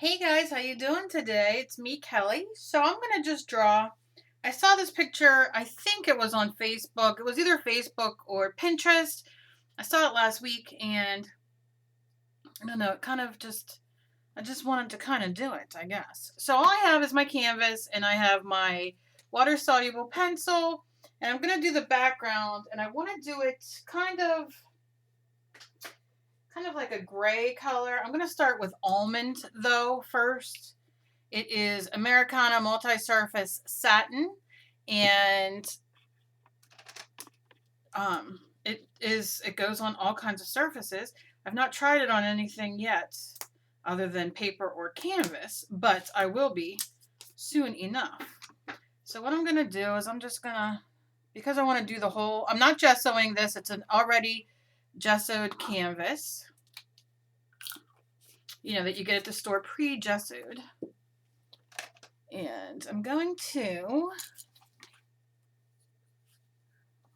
Hey guys, how you doing today? It's me, Kelly. So I'm gonna just draw. I saw this picture, I think it was on Facebook. It was either Facebook or Pinterest. I saw it last week and I don't know, it kind of just I just wanted to kind of do it, I guess. So all I have is my canvas and I have my water soluble pencil and I'm gonna do the background and I want to do it kind of like a gray color. I'm gonna start with almond though first. It is Americana multi-surface satin, and it goes on all kinds of surfaces. I've not tried it on anything yet, other than paper or canvas, but I will be soon enough. So what I'm gonna do is I'm just gonna, because I want to do the whole. I'm not gessoing this. It's an already gessoed canvas. You know that you get at the store pre-gessoed. And I'm going to, I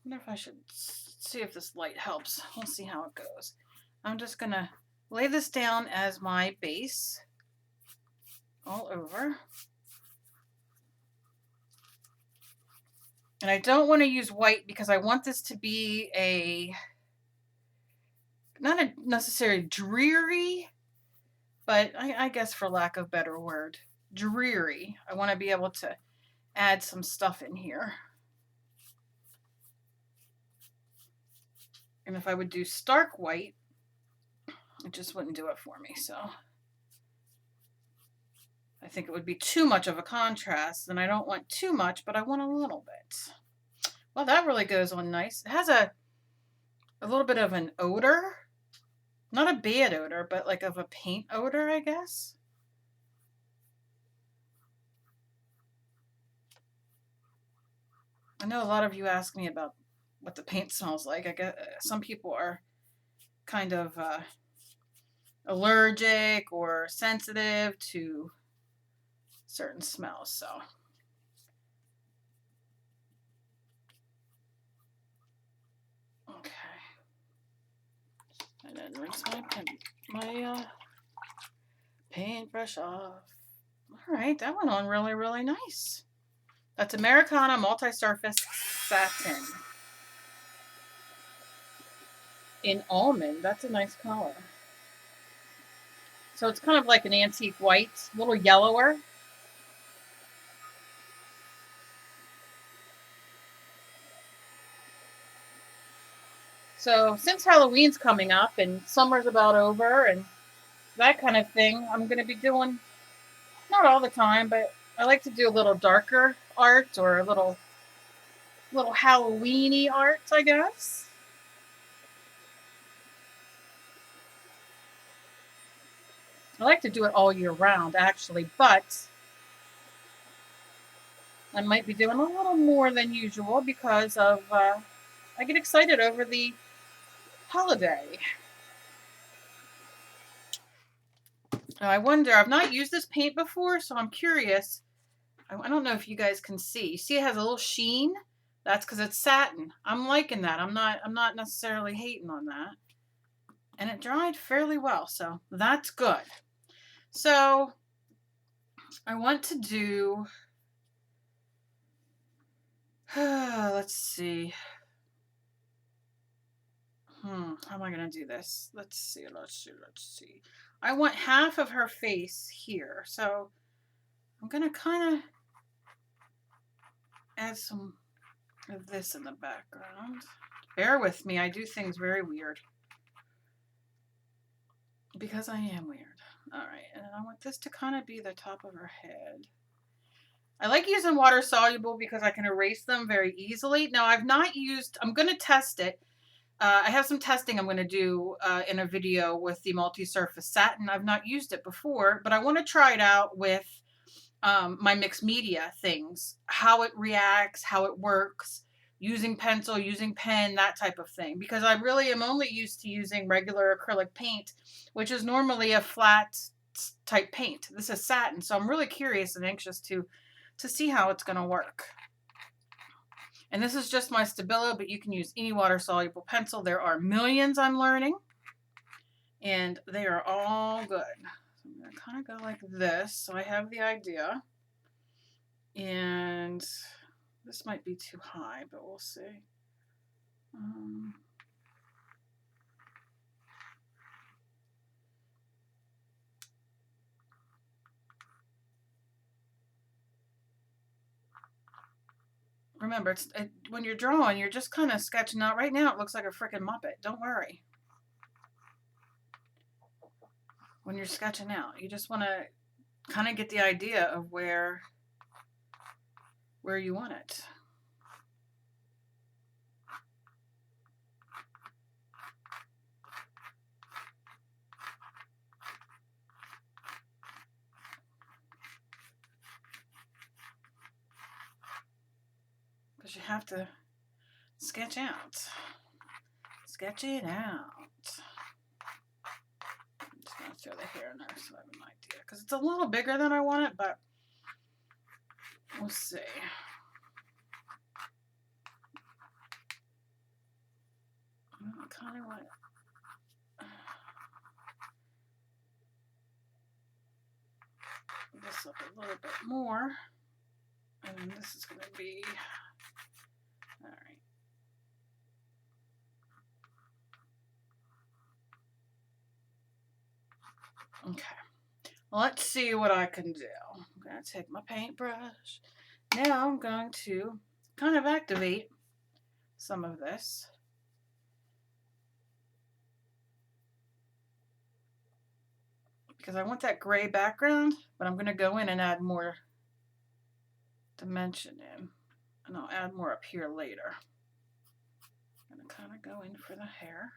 wonder if I should see if this light helps. We'll see how it goes. I'm just going to lay this down as my base all over. And I don't want to use white because I want this to be not a necessarily dreary, but I guess for lack of a better word, dreary. I want to be able to add some stuff in here. And if I would do stark white, it just wouldn't do it for me. So I think it would be too much of a contrast, and I don't want too much, but I want a little bit. Well, that really goes on nice. It has a little bit of an odor. Not a bad odor, but like of a paint odor, I guess. I know a lot of you ask me about what the paint smells like. I guess some people are kind of allergic or sensitive to certain smells, so. Okay. And then rinse my paintbrush off. All right, that went on really, really nice. That's Americana multi-surface satin in almond. That's a nice color. So it's kind of like an antique white, a little yellower. So since Halloween's coming up and summer's about over and that kind of thing, I'm going to be doing, not all the time, but I like to do a little darker art or a little Halloweeny art, I guess. I like to do it all year round, actually, but I might be doing a little more than usual because of I get excited over the holiday. Now, I wonder, I've not used this paint before, so I'm curious. I don't know if you guys can see. You see it has a little sheen? That's because it's satin. I'm liking that. I'm not necessarily hating on that. And it dried fairly well, so that's good. So I want to do, let's see. How am I going to do this? Let's see. I want half of her face here. So I'm going to kind of add some of this in the background. Bear with me. I do things very weird. Because I am weird. All right. And I want this to kind of be the top of her head. I like using water soluble because I can erase them very easily. Now I've not used, I'm going to test it. I have some testing I'm going to do in a video with the multi-surface satin. I've not used it before, but I want to try it out with my mixed media things, how it reacts, how it works, using pencil, using pen, that type of thing. Because I really am only used to using regular acrylic paint, which is normally a flat type paint. This is satin, so I'm really curious and anxious to see how it's going to work. And this is just my Stabilo, but you can use any water-soluble pencil. There are millions I'm learning, and they are all good. So I'm going to kind of go like this, so I have the idea. And this might be too high, but we'll see. Remember, when you're drawing, you're just kind of sketching out. Right now, it looks like a freaking Muppet. Don't worry. When you're sketching out, you just want to kind of get the idea of where you want it. Because you have to sketch out. Sketch it out. I'm just going to throw the hair in there so I have an idea. Because it's a little bigger than I want it, but we'll see. I kind of want this up a little bit more. And then this is going to be, all right. Okay. Let's see what I can do. I'm going to take my paintbrush. Now I'm going to kind of activate some of this. Because I want that gray background, but I'm going to go in and add more dimension in. And I'll add more up here later. I'm going to kind of go in for the hair.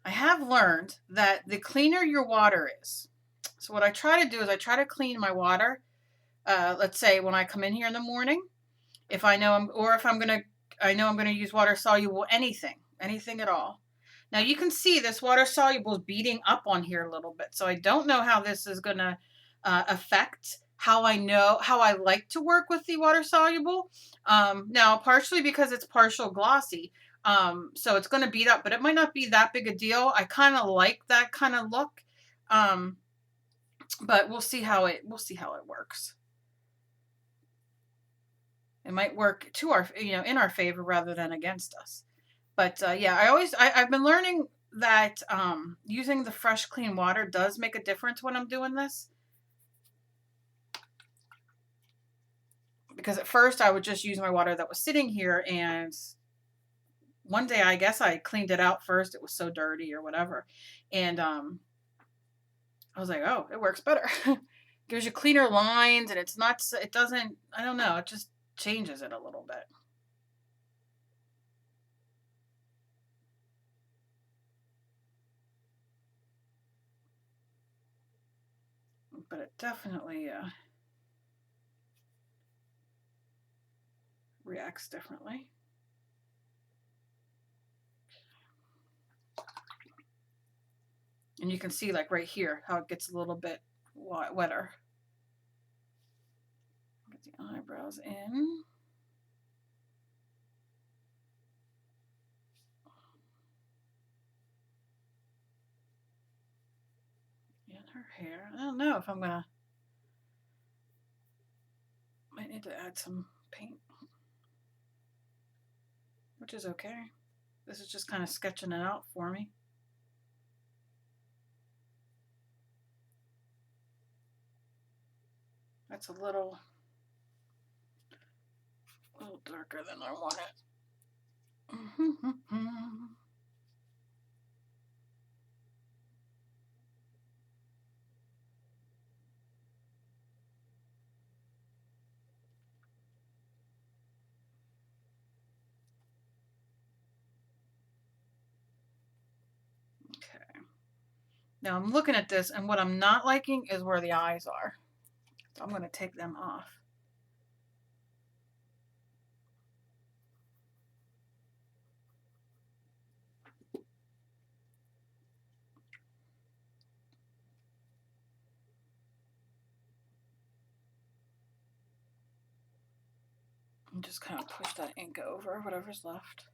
I have learned that the cleaner your water is. So what I try to do is I try to clean my water. Let's say when I come in here in the morning, if I know I know I'm gonna use water soluble anything at all. Now you can see this water soluble is beating up on here a little bit, so I don't know how this is gonna affect how I like to work with the water soluble. Now partially because it's partial glossy, so it's gonna beat up, but it might not be that big a deal. I kind of like that kind of look, but we'll see how it works. It might work to our, in our favor rather than against us. But yeah, I've been learning that using the fresh, clean water does make a difference when I'm doing this. Because at first I would just use my water that was sitting here, and one day I guess I cleaned it out first. It was so dirty or whatever. And I was like, oh, it works better. Gives you cleaner lines, and it doesn't, I don't know, it just changes it a little bit. But it definitely reacts differently. And you can see like right here how it gets a little bit wetter. Get the eyebrows in. And her hair. I don't know if I'm gonna, might need to add some paint, which is okay. This is just kind of sketching it out for me. That's a little darker than I want it. Okay. Now I'm looking at this, and what I'm not liking is where the eyes are. So I'm going to take them off. And just kind of push that ink over whatever's left.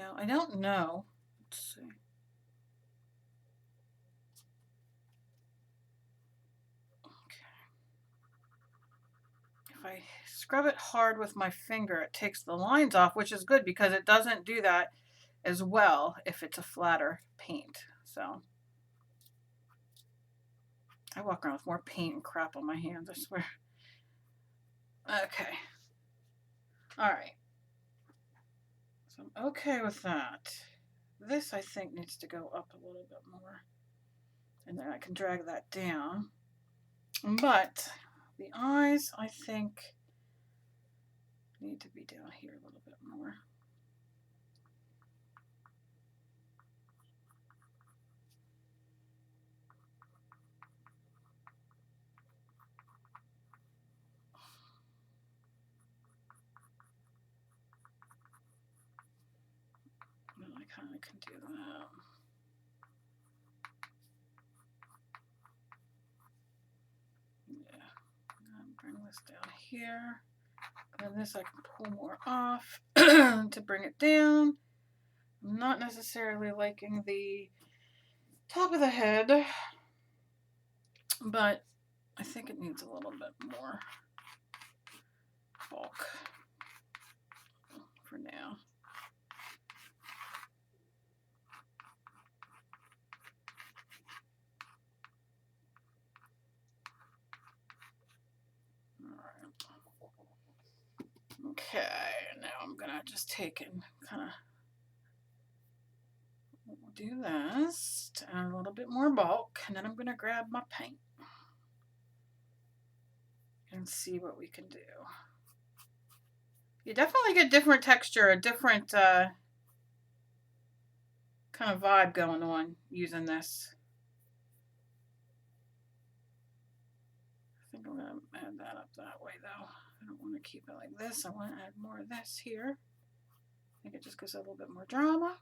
Now, I don't know. Let's see. If I scrub it hard with my finger, it takes the lines off, which is good because it doesn't do that as well if it's a flatter paint. So I walk around with more paint and crap on my hands, I swear. Okay. All right. So I'm okay with that. This, I think, needs to go up a little bit more. And then I can drag that down. But the eyes, I think, need to be down here a little bit more. Well, I kind of can do that. Yeah. Bring this down here. And this I can pull more off to bring it down. I'm not necessarily liking the top of the head, but I think it needs a little bit more bulk for now. Okay, now I'm gonna just take and kind of do this to add a little bit more bulk, and then I'm gonna grab my paint and see what we can do. You definitely get different texture, a different kind of vibe going on using this. I think I'm gonna add that up that way though. I don't want to keep it like this. I want to add more of this here. I think it just gives a little bit more drama.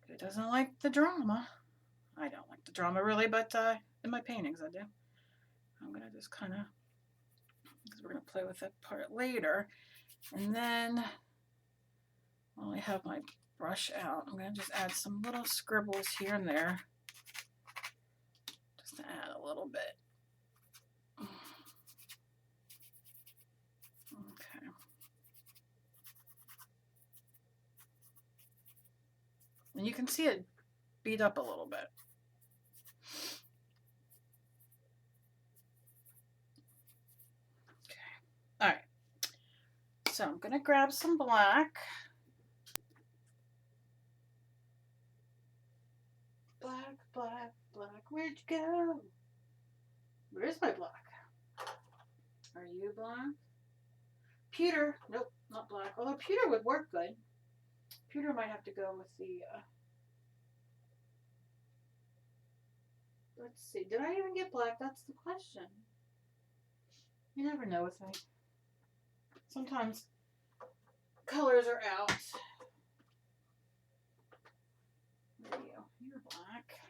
It doesn't like the drama. I don't like the drama really, but in my paintings I do. I'm gonna just kind of, because we're gonna play with that part later, and then while I have my brush out, I'm gonna just add some little scribbles here and there, just to add a little bit. Okay. And you can see it beat up a little bit. Okay. All right. So I'm gonna grab some black. Black, black, black, where'd you go? Where's my black? Are you black? Pewter, nope, not black. Although pewter would work good. Pewter might have to go with the, let's see, did I even get black? That's the question. You never know with me. Sometimes colors are out. There you go, you're black.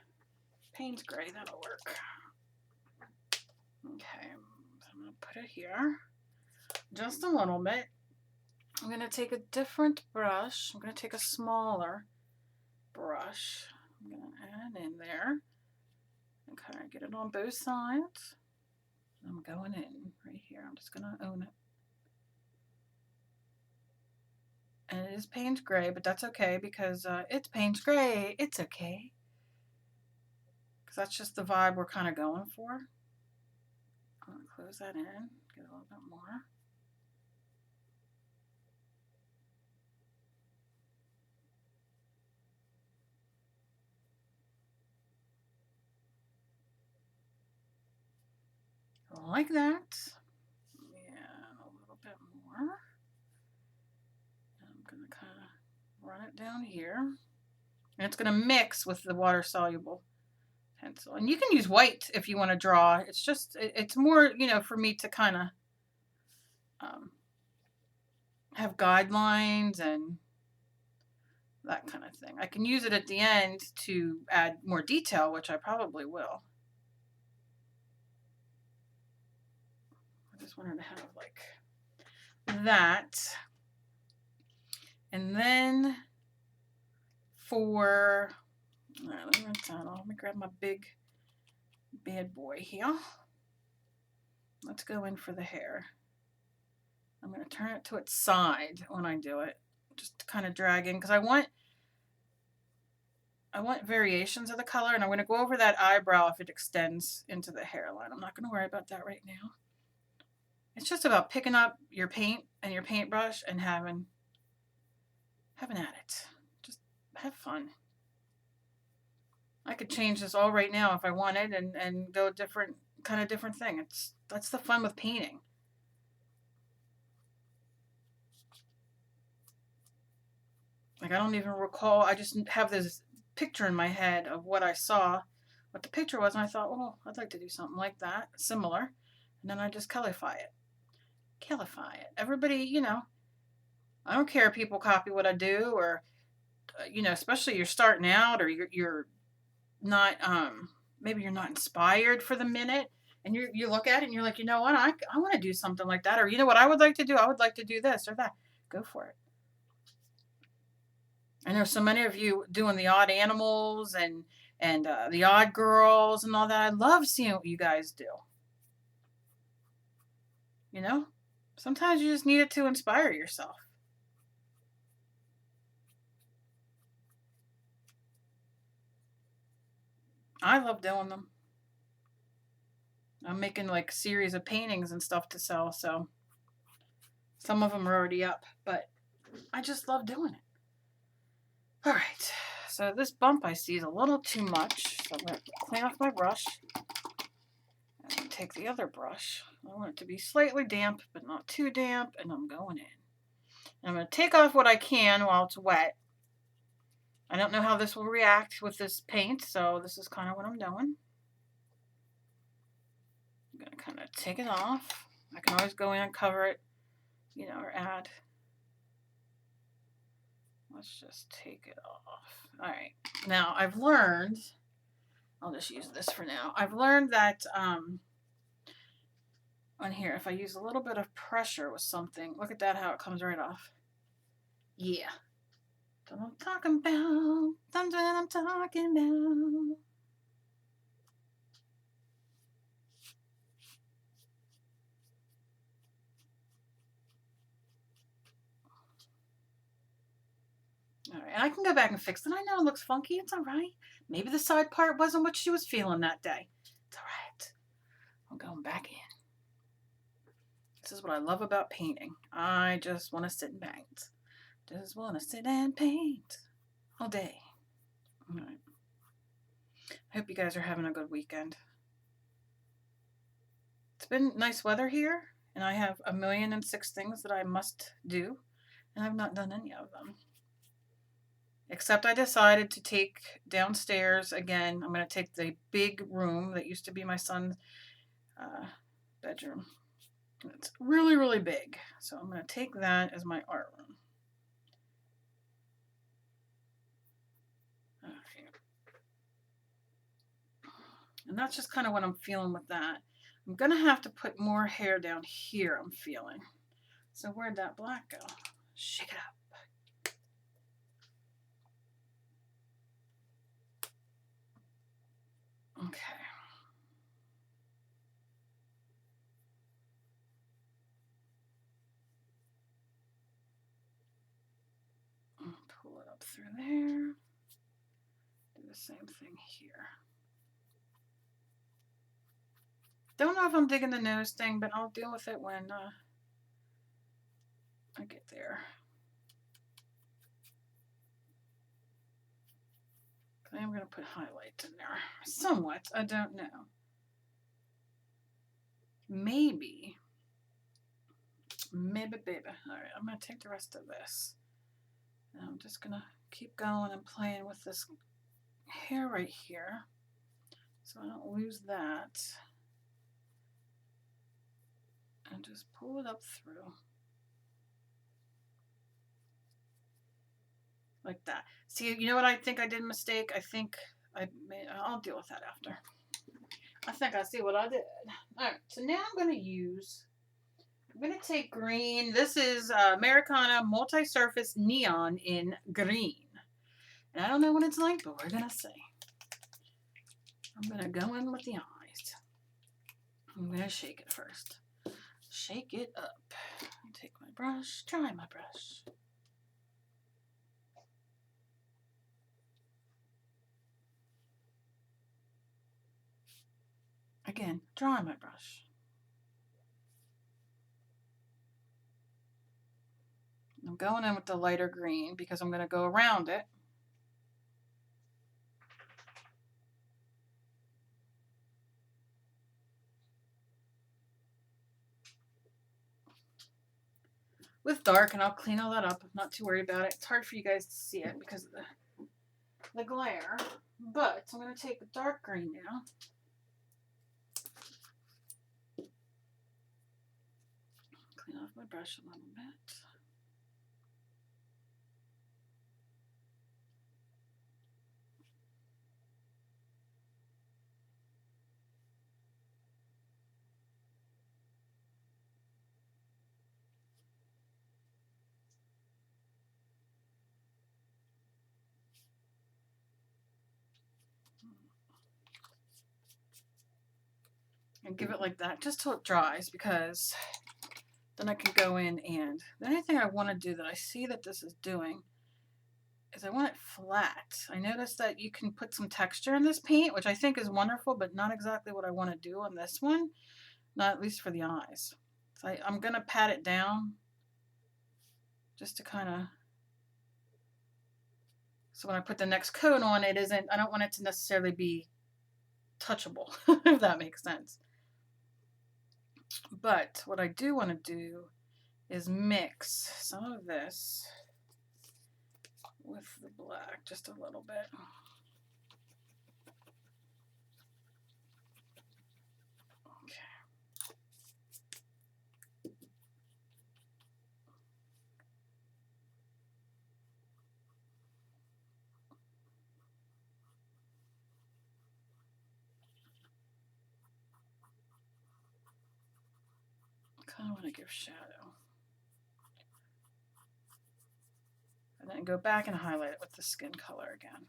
Payne's gray, that'll work. Okay, so I'm gonna put it here. Just a little bit. I'm going to take a different brush. I'm going to take a smaller brush. I'm going to add in there and kind of get it on both sides. I'm going in right here. I'm just going to own it. And it is Payne's gray, but that's okay because it's Payne's gray. It's okay. Because that's just the vibe we're kind of going for. I'm going to close that in, get a little bit more. Like that. Yeah, a little bit more. I'm going to kind of run it down here. And it's going to mix with the water-soluble pencil. And you can use white if you want to draw. It's just, it's more, you know, for me to kind of have guidelines and that kind of thing. I can use it at the end to add more detail, which I probably will. I just wanted to have like that. And then for, all right, let me grab my big bad boy here. Let's go in for the hair. I'm going to turn it to its side when I do it. Just kind of dragging, because I want variations of the color, and I'm going to go over that eyebrow if it extends into the hairline. I'm not going to worry about that right now. It's just about picking up your paint and your paintbrush and having at it. Just have fun. I could change this all right now if I wanted and go different thing. That's the fun with painting. Like, I don't even recall. I just have this picture in my head of what I saw, what the picture was, and I thought, well, I'd like to do something like that, similar. And then I just colorify it. Everybody, you know, I don't care if people copy what I do, or, you know, especially you're starting out, or you're not, maybe you're not inspired for the minute, and you look at it and you're like, you know what, I want to do something like that, or you know what I would like to do? I would like to do this or that. Go for it. I know so many of you doing the odd animals and the odd girls and all that. I love seeing what you guys do. You know, sometimes you just need it to inspire yourself. I love doing them. I'm making like a series of paintings and stuff to sell, so some of them are already up, but I just love doing it. All right, so this bump I see is a little too much, so I'm going to clean off my brush and take the other brush. I want it to be slightly damp, but not too damp, and I'm going in. And I'm going to take off what I can while it's wet. I don't know how this will react with this paint, so this is kind of what I'm doing. I'm going to kind of take it off. I can always go in and cover it, you know, or add. Let's just take it off. All right. Now, I've learned, I'll just use this for now. I've learned that on here, if I use a little bit of pressure with something, look at that, how it comes right off. Yeah. That's what I'm talking about. That's what I'm talking about. All right, and I can go back and fix it. I know it looks funky. It's all right. Maybe the side part wasn't what she was feeling that day. It's all right. I'm going back in. This is what I love about painting. I just want to sit and paint. Just want to sit and paint all day. All right. I hope you guys are having a good weekend. It's been nice weather here, and I have 1,000,006 things that I must do, and I've not done any of them. Except I decided to take downstairs again. I'm going to take the big room that used to be my son's bedroom. It's really, really big. So I'm going to take that as my art room. Okay. And that's just kind of what I'm feeling with that. I'm going to have to put more hair down here, I'm feeling. So where'd that black go? Shake it up. Okay. Pull it up through there. Do the same thing here. Don't know if I'm digging the nose thing, but I'll deal with it when I get there. I am going to put highlights in there. Somewhat. I don't know. Maybe. Baby. All right, I'm going to take the rest of this. And I'm just going to keep going and playing with this hair right here so I don't lose that. And just pull it up through. Like that. See, you know what I think I did a mistake? I think I'll deal with that after. I think I see what I did. All right, so now I'm going to take green. This is Americana Multi-Surface Neon in green. And I don't know what it's like, but we're gonna see. I'm gonna go in with the eyes. I'm gonna shake it first. Shake it up. Take my brush, dry my brush. Again, dry my brush. I'm going in with the lighter green because I'm going to go around it. With dark, and I'll clean all that up. I'm not too worried about it. It's hard for you guys to see it because of the glare. But I'm going to take the dark green now. Clean off my brush a little bit. And give it like that just till it dries, because then I can go in, and the only thing I want to do that I see that this is doing is I want it flat. I noticed that you can put some texture in this paint, which I think is wonderful, but not exactly what I want to do on this one. Not at least for the eyes. So I'm going to pat it down just to kind of, so when I put the next coat on, I don't want it to necessarily be touchable, if that makes sense. But what I do want to do is mix some of this with the black just a little bit. Kind of want to give shadow. And then go back and highlight it with the skin color again.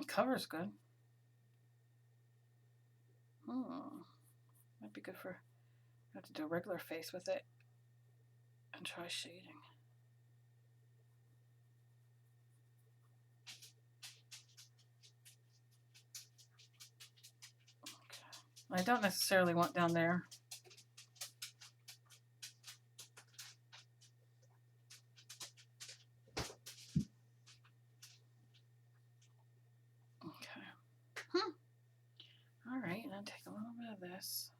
Cover's good. Might be good for, I have to do a regular face with it and try shading. Okay. I don't necessarily want down there. Okay. All right, and then take a little bit of this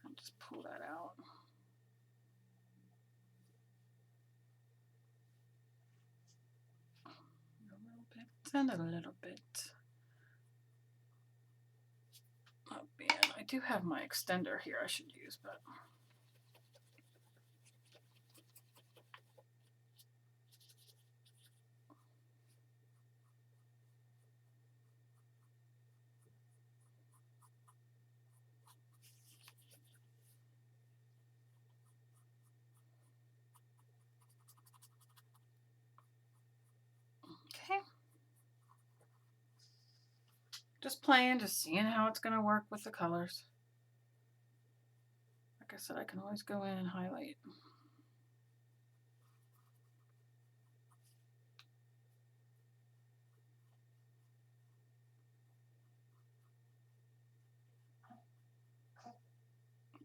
and just pull that out. A little bit and a little bit. Oh man, I do have my extender here I should use, but okay. Just playing, just seeing how it's gonna work with the colors. Like I said, I can always go in and highlight.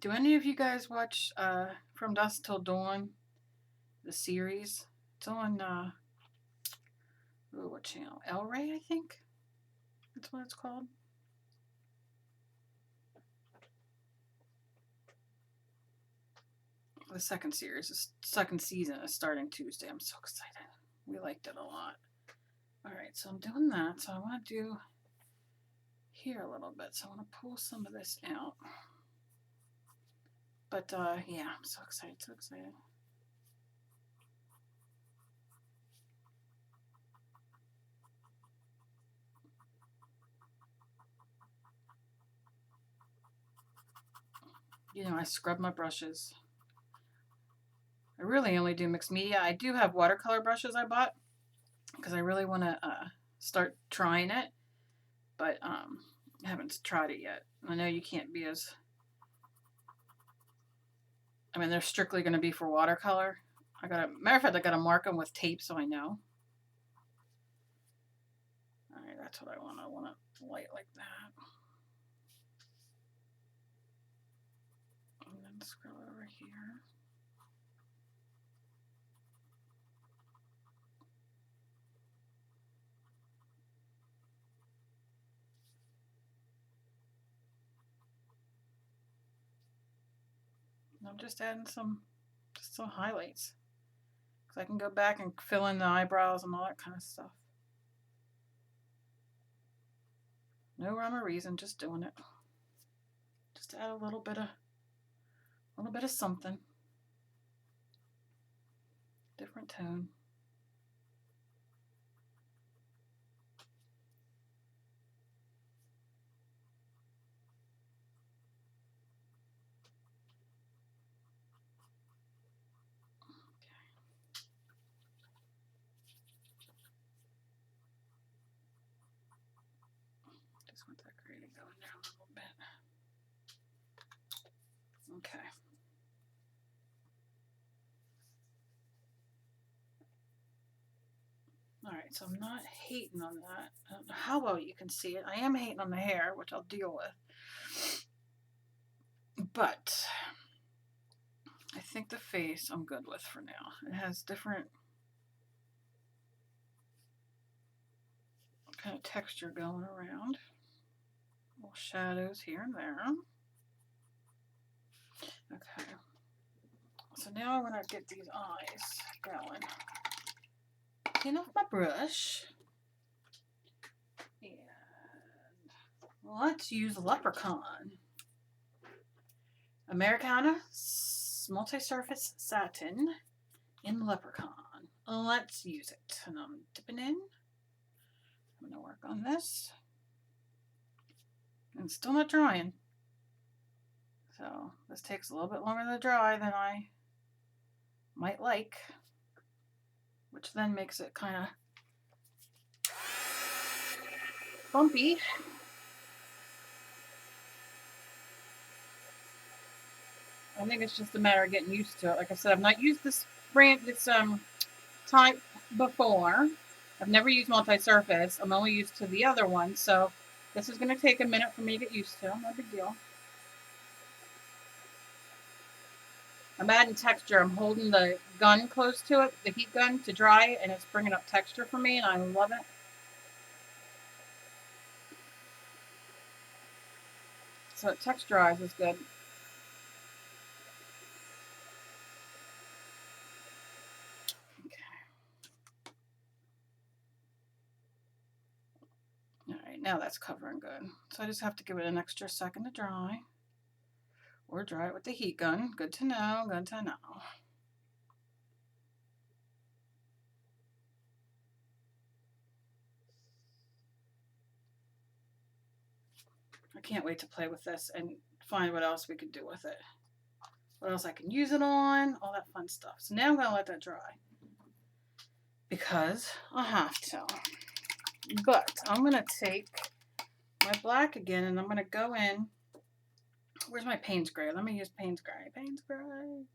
Do any of you guys watch From Dusk Till Dawn, the series? It's on what channel? El Rey, I think. That's what it's called. The second series, the second season is starting Tuesday. I'm so excited. We liked it a lot. All right, so I'm doing that. So I want to do here a little bit. So I want to pull some of this out. But yeah, I'm so excited, so excited. You know, I scrub my brushes. I really only do mixed media. I do have watercolor brushes I bought because I really want to start trying it, but I haven't tried it yet. I know you can't be as, I mean, they're strictly going to be for watercolor. Matter of fact, I got to mark them with tape so I know. All right, that's what I want. I want it light like that. And then scroll over here. And I'm just adding some highlights. Because I can go back and fill in the eyebrows and all that kind of stuff. No rhyme or reason, just doing it. Just add a little bit of something. Different tone. Just want that grading going down a little bit. Okay. All right, so I'm not hating on that. I don't know how well you can see it. I am hating on the hair, which I'll deal with. But I think the face I'm good with for now. It has different kind of texture going around. Little shadows here and there. Okay. So now I want to get these eyes going. Clean off my brush. And let's use Leprechaun. Americana multi-surface satin in Leprechaun. Let's use it. And I'm dipping in. I'm going to work on this. And it's still not drying. So this takes a little bit longer to dry than I might like, which then makes it kind of bumpy. I think it's just a matter of getting used to it. Like I said, I've not used this type before. I've never used multi-surface. I'm only used to the other one, so this is going to take a minute for me to get used to. No big deal. I'm adding texture. I'm holding the gun close to it, the heat gun, to dry it, and it's bringing up texture for me, and I love it. So it texturizes good. All right, now that's covering good. So I just have to give it an extra second to dry. Or dry it with the heat gun. Good to know, good to know. I can't wait to play with this and find what else we could do with it. What else I can use it on, all that fun stuff. So now I'm going to let that dry. Because I have to. But I'm going to take my black again and I'm going to go in. Where's my Payne's Gray? Let me use Payne's Gray. Payne's Gray.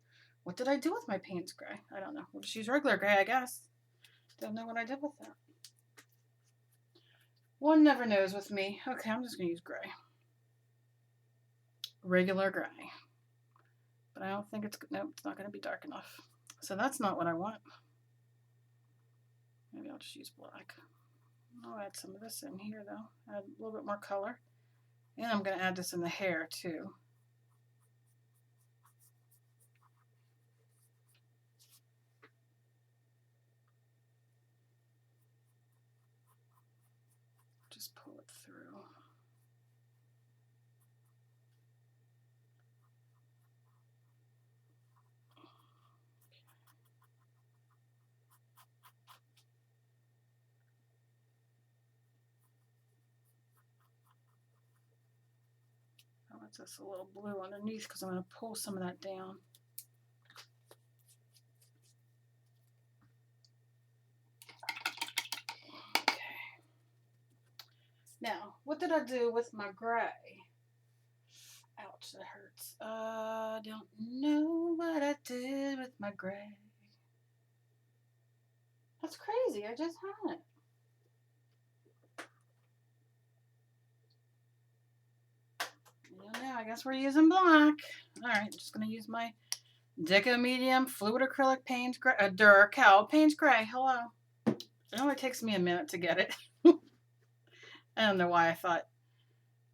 What did I do with my Payne's Gray? I don't know. We'll just use regular gray, I guess. Don't know what I did with that. One never knows with me. Okay, I'm just going to use gray. Regular gray. But I don't think it's, nope, it's not going to be dark enough. So that's not what I want. Maybe I'll just use black. I'll add some of this in here though. Add a little bit more color. And I'm going to add this in the hair too. Just pull it through. What's this, a little blue underneath, because I'm going to pull some of that down. Okay. Now, what did I do with my gray? Ouch, that hurts. Don't know what I did with my gray. That's crazy. I just had it. I guess we're using black. All right, just going to use my Deco Medium Fluid Acrylic Payne's Gray, Duracell Payne's Gray. Hello. It only takes me a minute to get it. I don't know why I thought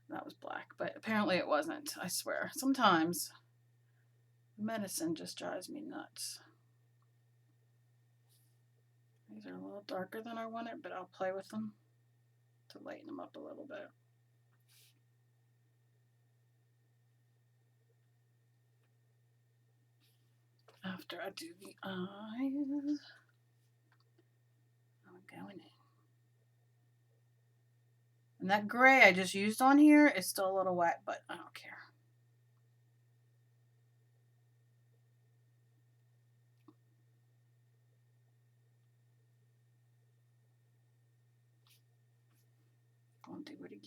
that was black, but apparently it wasn't. I swear. Sometimes medicine just drives me nuts. These are a little darker than I wanted, but I'll play with them to lighten them up a little bit. After I do the eyes, I'm going in. And that gray I just used on here is still a little wet, but I don't care. I'll do it again.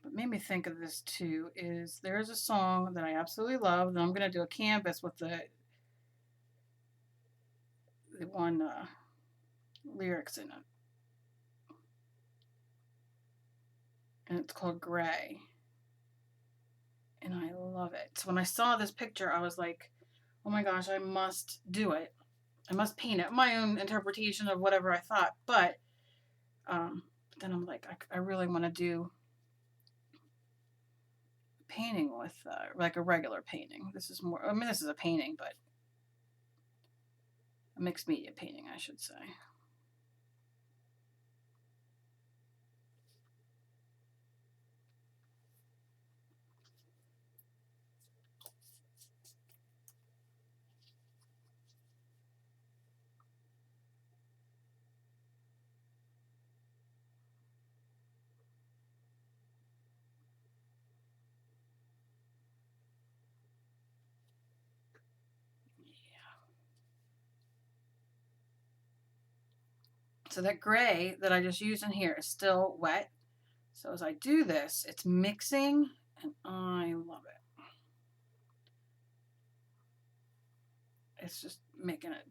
What made me think of this too is there's a song that I absolutely love that I'm going to do a canvas with the one lyrics in it. And it's called Gray. And I love it. So when I saw this picture, I was like, oh my gosh, I must do it. I must paint it. My own interpretation of whatever I thought. But then I'm like, I really want to do painting with like a regular painting. This is more, I mean, this is a painting, but a mixed media painting, I should say. So that gray that I just used in here is still wet. So as I do this, it's mixing and I love it. It's just making it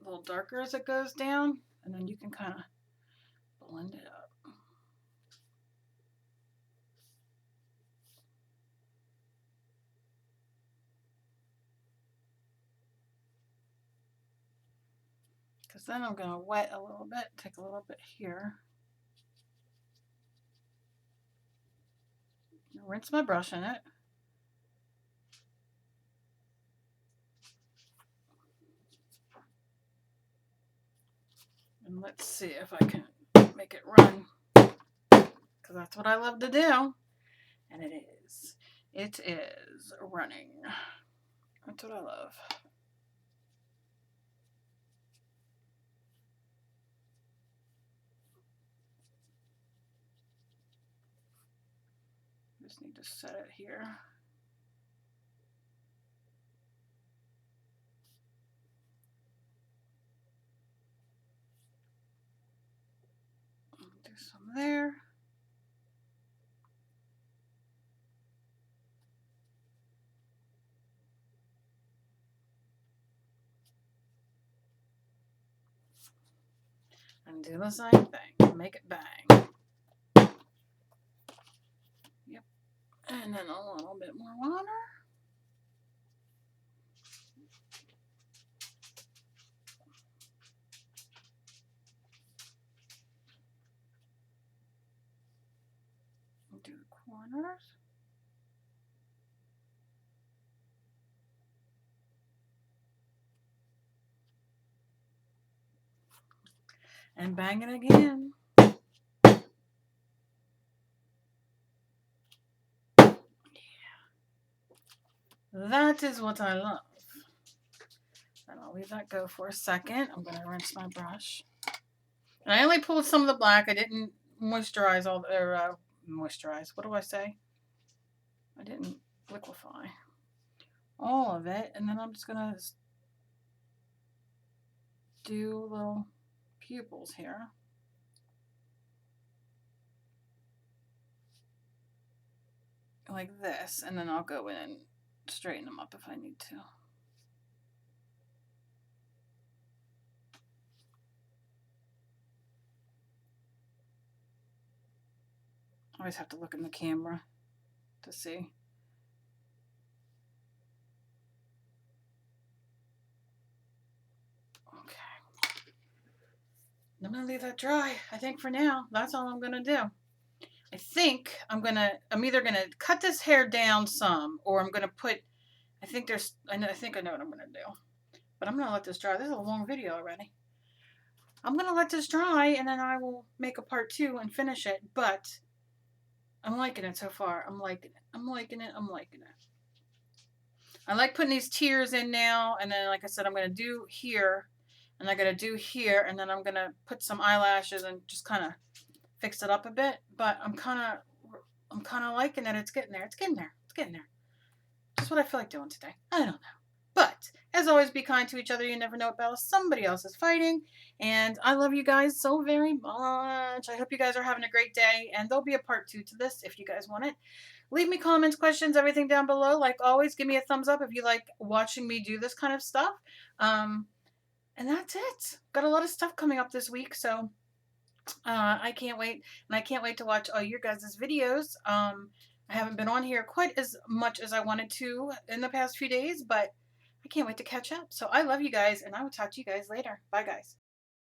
a little darker as it goes down, and then you can kind of blend it up. Because then I'm going to wet a little bit, take a little bit here. Rinse my brush in it. And let's see if I can make it run. Because that's what I love to do. And it is. It is running. That's what I love. Just need to set it here. Do some there. And do the same thing. Make it bang. Yep. And then a little bit more water. Do the corners. And bang it again. Yeah. That is what I love. Then I'll leave that go for a second. I'm going to rinse my brush. And I only pulled some of the black. I didn't moisturize all, or moisturize. What do I say? I didn't liquefy all of it. And then I'm just going to do little pupils here. Like this. And then I'll go in and straighten them up if I need to. I always have to look in the camera to see. Okay. I'm going to leave that dry, I think, for now. That's all I'm going to do. I think I'm either going to cut this hair down some, or I'm going to put, I think I know what I'm going to do. But I'm going to let this dry. This is a long video already. I'm going to let this dry, and then I will make a part 2 and finish it. But I'm liking it so far. I'm liking it. I'm liking it. I'm liking it. I like putting these tiers in now. And then, like I said, I'm going to do here. And I'm going to do here. And then I'm going to put some eyelashes and just kind of fix it up a bit. But I'm kind of liking it. It's getting there. It's getting there. It's getting there. That's what I feel like doing today. I don't know. But, as always, be kind to each other. You never know what battle somebody else is fighting. And I love you guys so very much. I hope you guys are having a great day. And there'll be a part 2 to this if you guys want it. Leave me comments, questions, everything down below. Like always, give me a thumbs up if you like watching me do this kind of stuff. And that's it. Got a lot of stuff coming up this week, so I can't wait. And I can't wait to watch all your guys' videos. I haven't been on here quite as much as I wanted to in the past few days, but I can't wait to catch up. So I love you guys, and I will talk to you guys later. Bye, guys.